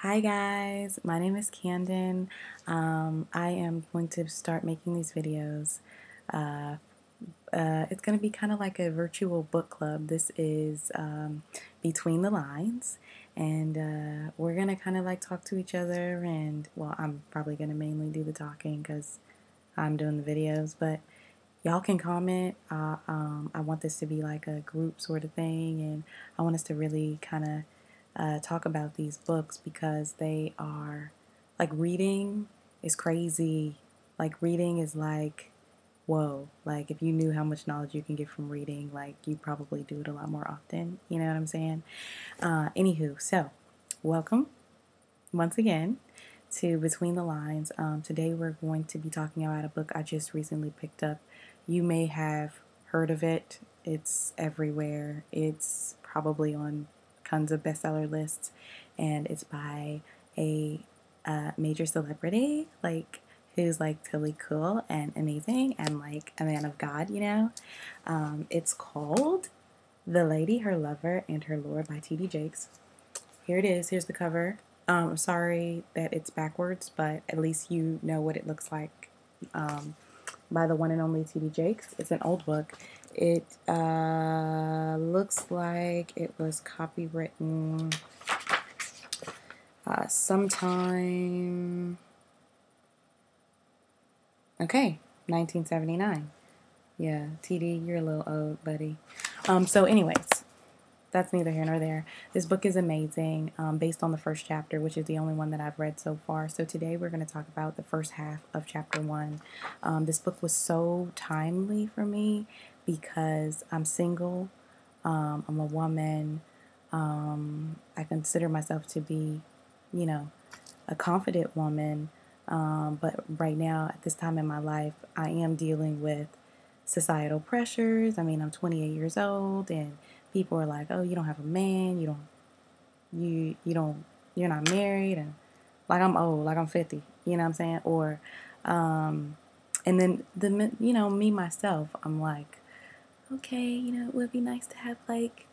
Hi guys, my name is Canden. I am going to start making these videos. Uh, it's going to be kind of like a virtual book club. This is Between the Lines, and we're going to kind of like talk to each other. And well, I'm probably going to mainly do the talking because I'm doing the videos, but y'all can comment. I want this to be like a group sort of thing, and I want us to really kind of talk about these books because they are like reading is crazy. Like reading is like, whoa. Like if you knew how much knowledge you can get from reading, like you probably do it a lot more often. You know what I'm saying? Anywho, so welcome once again to Between the Lines. Today we're going to be talking about a book I just recently picked up. You may have heard of it. It's everywhere. It's probably on tons of bestseller lists, and it's by a major celebrity, like who's like totally cool and amazing and like a man of God, you know. It's called The Lady, Her Lover, and Her Lord by T.D. Jakes. Here it is. Here's the cover. Sorry that it's backwards, but at least you know what it looks like. By the one and only T.D. Jakes. It's an old book. It looks like it was copywritten sometime. Okay, 1979. Yeah, TD, you're a little old, buddy. So, anyways, that's neither here nor there. This book is amazing, based on the first chapter, which is the only one that I've read so far. So today we're going to talk about the first half of chapter 1. This book was so timely for me because I'm single. I'm a woman. I consider myself to be, you know, a confident woman. But right now, at this time in my life, I am dealing with societal pressures. I mean, I'm 28 years old, and people are like, "Oh, you don't have a man. You're not married," and like I'm old, like I'm 50. You know what I'm saying? Or, and then me myself, I'm like, okay, it would be nice to have like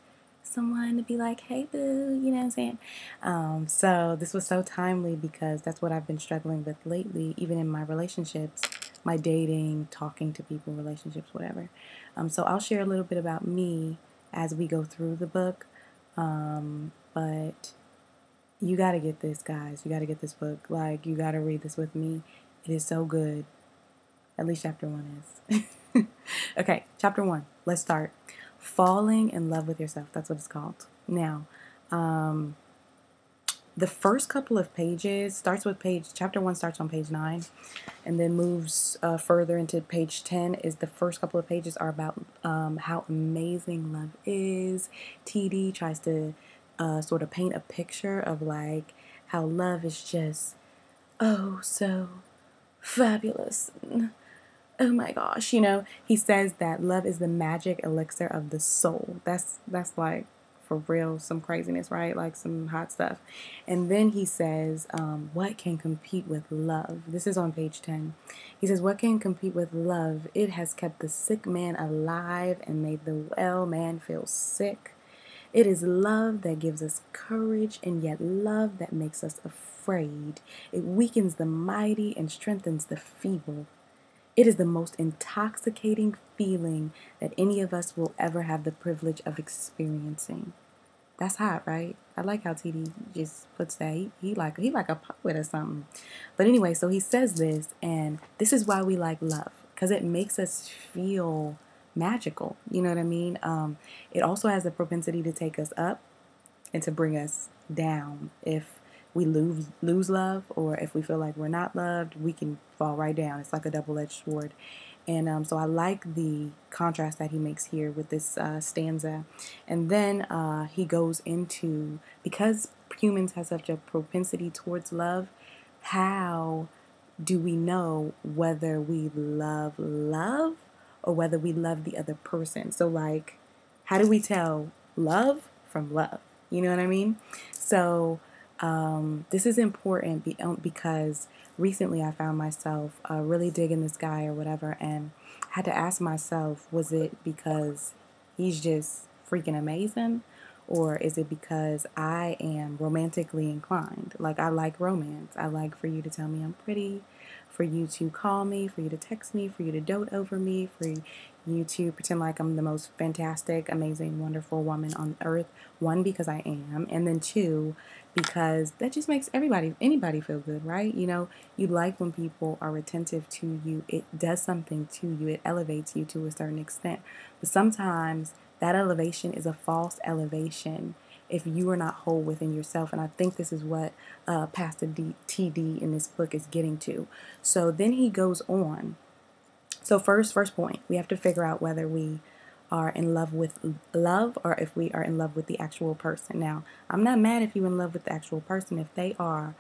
someone to be like, hey boo, you know what I'm saying? So this was so timely because that's what I've been struggling with lately, even in my relationships, my dating, talking to people, relationships, whatever. So I'll share a little bit about me as we go through the book. But you got to get this, guys. You got to get this book. Like, you got to read this with me. It is so good. At least chapter 1 is. Okay, chapter 1. Let's start. Falling in love with yourself. That's what it's called. Now, the first couple of pages chapter 1 starts on page 9 and then moves further into page 10. Is the first couple of pages are about how amazing love is. TD tries to sort of paint a picture of like how love is just, oh, so fabulous. Oh my gosh, he says that love is the magic elixir of the soul. That's like for real some craziness, right? Like some hot stuff. And then he says, what can compete with love? This is on page 10. He says, what can compete with love? It has kept the sick man alive and made the well man feel sick. It is love that gives us courage, and yet love that makes us afraid. It weakens the mighty and strengthens the feeble. It is the most intoxicating feeling that any of us will ever have the privilege of experiencing. That's hot, right? I like how TD just puts that. He like a poet or something. But anyway, so he says this, and this is why we like love, because it makes us feel magical. You know what I mean? It also has the propensity to take us up and to bring us down. If we lose love, or if we feel like we're not loved, we can fall right down. It's like a double-edged sword. And so I like the contrast that he makes here with this stanza. And then he goes into, because humans have such a propensity towards love, how do we know whether we love or whether we love the other person? So like, how do we tell love from love? You know what I mean? So this is important because recently I found myself really digging this guy or whatever, and had to ask myself, was it because he's just freaking amazing, Or is it because I am romantically inclined? Like, I like romance. I like for you to tell me I'm pretty, for you to call me, for you to text me, for you to dote over me, for you to pretend like I'm the most fantastic, amazing, wonderful woman on earth. One, because I am, and then two, because that just makes anybody feel good, right? You know, you like when people are attentive to you. It does something to you. It elevates you to a certain extent. But sometimes that elevation is a false elevation if you are not whole within yourself. And I think this is what Pastor T.D. in this book is getting to. So then he goes on. So first point, we have to figure out whether we are in love with love or if we are in love with the actual person. Now, I'm not mad if you're in love with the actual person. If they are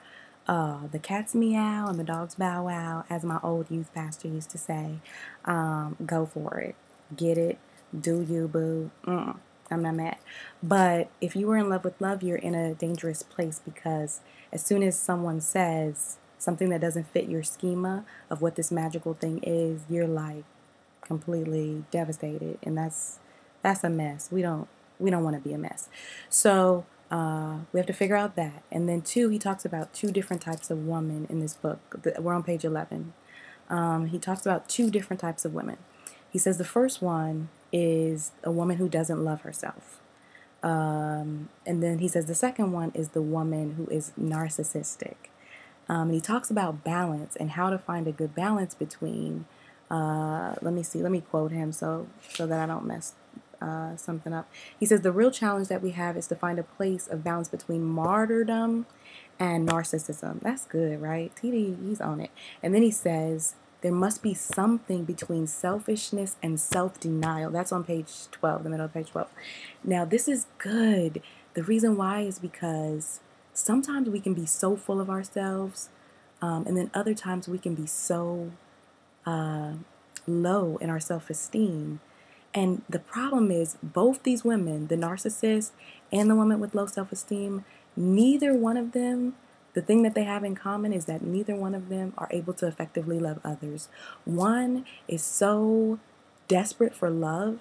the cats meow and the dogs bow wow, as my old youth pastor used to say, go for it. Get it. Do you, boo. I'm not mad. But if you were in love with love, you're in a dangerous place, because as soon as someone says something that doesn't fit your schema of what this magical thing is, you're like completely devastated, and that's a mess. We don't want to be a mess. So we have to figure out that. And then two, he talks about two different types of women in this book. We're on page 11. He talks about two different types of women. He says the first one is a woman who doesn't love herself. And then he says the second one is the woman who is narcissistic. And he talks about balance and how to find a good balance between, let me quote him so that I don't mess something up. He says the real challenge that we have is to find a place of balance between martyrdom and narcissism. That's good, right? TD, he's on it. And then he says there must be something between selfishness and self-denial. That's on page 12, the middle of page 12. Now, this is good. The reason why is because sometimes we can be so full of ourselves, and then other times we can be so low in our self-esteem. And the problem is both these women, the narcissist and the woman with low self-esteem, neither one of them, the thing that they have in common is that neither one of them are able to effectively love others. One is so desperate for love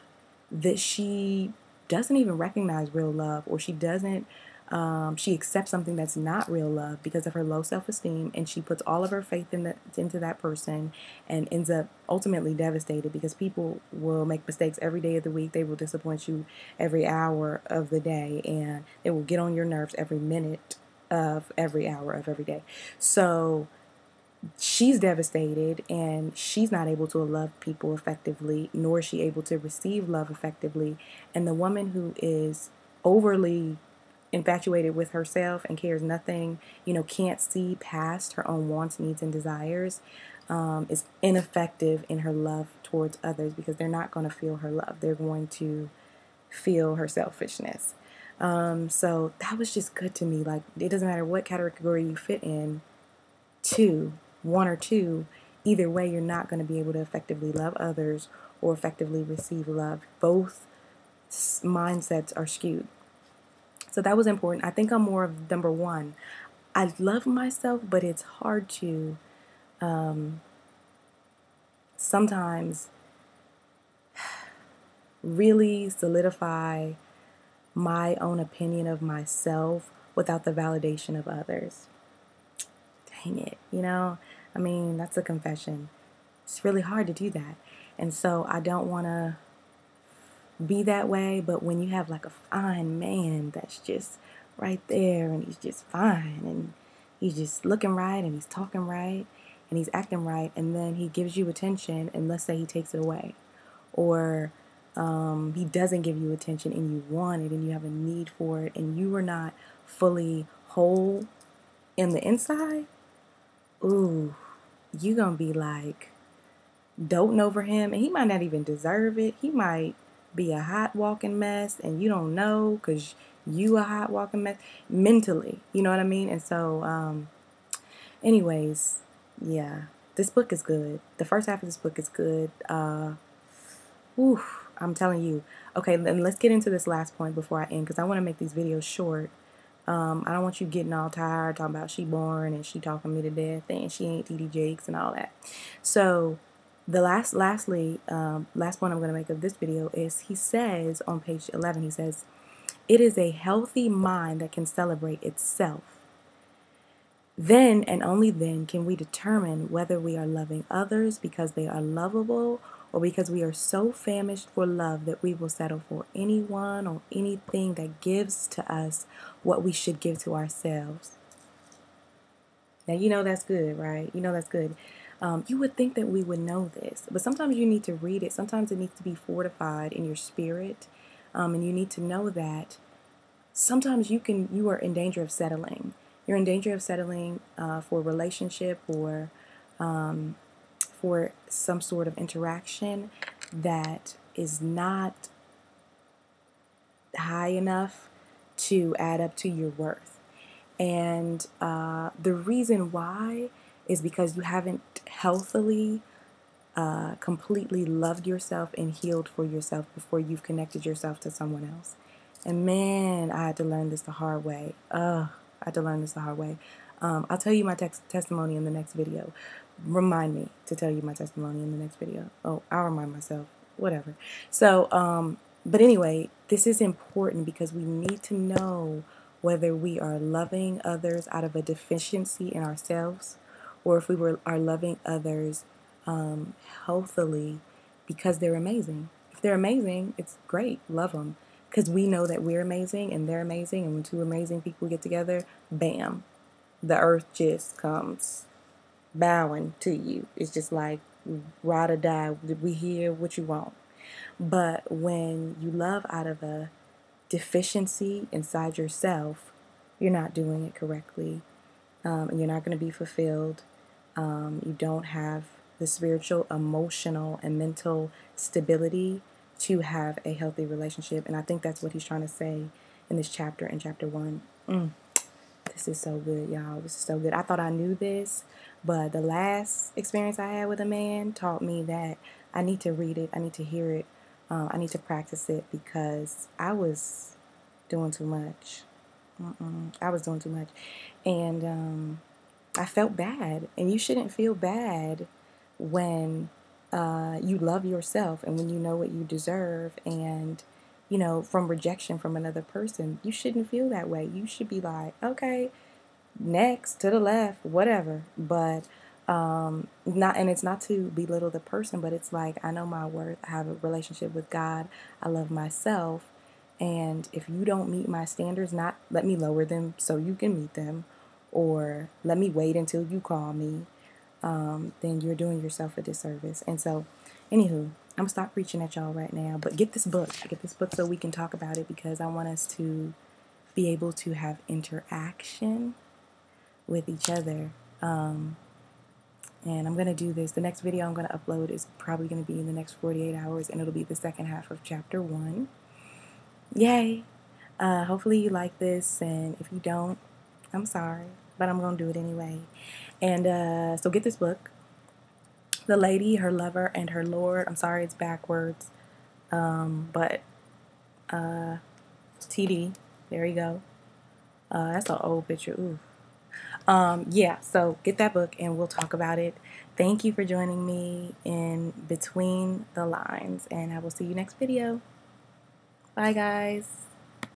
that she doesn't even recognize real love, or she accepts something that's not real love because of her low self-esteem, and she puts all of her faith into that person and ends up ultimately devastated, because people will make mistakes every day of the week. They will disappoint you every hour of the day, and they will get on your nerves every minute of every hour of every day. So she's devastated, and she's not able to love people effectively, nor is she able to receive love effectively. And the woman who is overly infatuated with herself and cares nothing, can't see past her own wants, needs, and desires, is ineffective in her love towards others, because they're not going to feel her love. They're going to feel her selfishness. So that was just good to me. Like, it doesn't matter what category you fit in, one or two, either way, you're not going to be able to effectively love others or effectively receive love. Both mindsets are skewed. So that was important. I think I'm more of number one. I love myself, but it's hard to sometimes really solidify my own opinion of myself without the validation of others. Dang it, that's a confession. It's really hard to do that. And so I don't want to be that way, but when you have like a fine man that's just right there, and he's just fine, and he's just looking right, and he's talking right, and he's acting right, and then he gives you attention, and let's say he takes it away, or he doesn't give you attention and you want it and you have a need for it, and you are not fully whole in the inside, ooh, you're gonna be like doting over him, and he might not even deserve it. He might be a hot walking mess, and you don't know, because you a hot walking mess mentally, you know what I mean? And so anyways, yeah, this book is good. The first half of this book is good. I'm telling you. Okay, then let's get into this last point before I end, because I want to make these videos short. I don't want you getting all tired talking about she boring and she talking me to death and she ain't T.D. Jakes and all that. So the last point I'm going to make of this video is, he says on page 11, he says, It is a healthy mind that can celebrate itself. Then and only then can we determine whether we are loving others because they are lovable or because we are so famished for love that we will settle for anyone or anything that gives to us what we should give to ourselves. Now, you know that's good, right? You know that's good. You would think that we would know this, but sometimes you need to read it. Sometimes it needs to be fortified in your spirit, and you need to know that sometimes you are in danger of settling. You're in danger of settling for a relationship or for some sort of interaction that is not high enough to add up to your worth. And the reason why is because you haven't healthily, completely loved yourself and healed for yourself before you've connected yourself to someone else. And man, I had to learn this the hard way. I had to learn this the hard way. I'll tell you my testimony in the next video. Remind me to tell you my testimony in the next video. Oh, I'll remind myself. Whatever. So, but anyway, this is important because we need to know whether we are loving others out of a deficiency in ourselves or if are loving others healthily because they're amazing. If they're amazing, it's great. Love them. Because we know that we're amazing and they're amazing. And when two amazing people get together, bam, the earth just comes bowing to you. It's just like, ride or die. We hear what you want. But when you love out of a deficiency inside yourself, you're not doing it correctly. And you're not going to be fulfilled. You don't have the spiritual, emotional, and mental stability to have a healthy relationship. And I think that's what he's trying to say in this chapter, in chapter 1. This is so good, y'all. This is so good. I thought I knew this, but the last experience I had with a man taught me that I need to read it. I need to hear it. I need to practice it because I was doing too much. I was doing too much. And I felt bad. And you shouldn't feel bad when you love yourself and when you know what you deserve and, you know, from rejection from another person. You shouldn't feel that way. You should be like, okay, next, to the left, whatever. But not, and it's not to belittle the person, but it's like, I know my worth. I have a relationship with God. I love myself. And if you don't meet my standards, not let me lower them so you can meet them, or let me wait until you call me, then you're doing yourself a disservice. And so, anywho, I'm going to stop preaching at y'all right now. But get this book. Get this book so we can talk about it because I want us to be able to have interaction with each other. And I'm going to do this. The next video I'm going to upload is probably going to be in the next 48 hours. And it'll be the second half of chapter 1. Yay. Hopefully you like this. And if you don't, I'm sorry. But I'm going to do it anyway. And so get this book. The Lady, Her Lover, and Her Lord. I'm sorry it's backwards. But T.D. There you go. That's an old picture. Ooh. Yeah, so get that book and we'll talk about it. Thank you for joining me in Between the Lines. And I will see you next video. Bye, guys.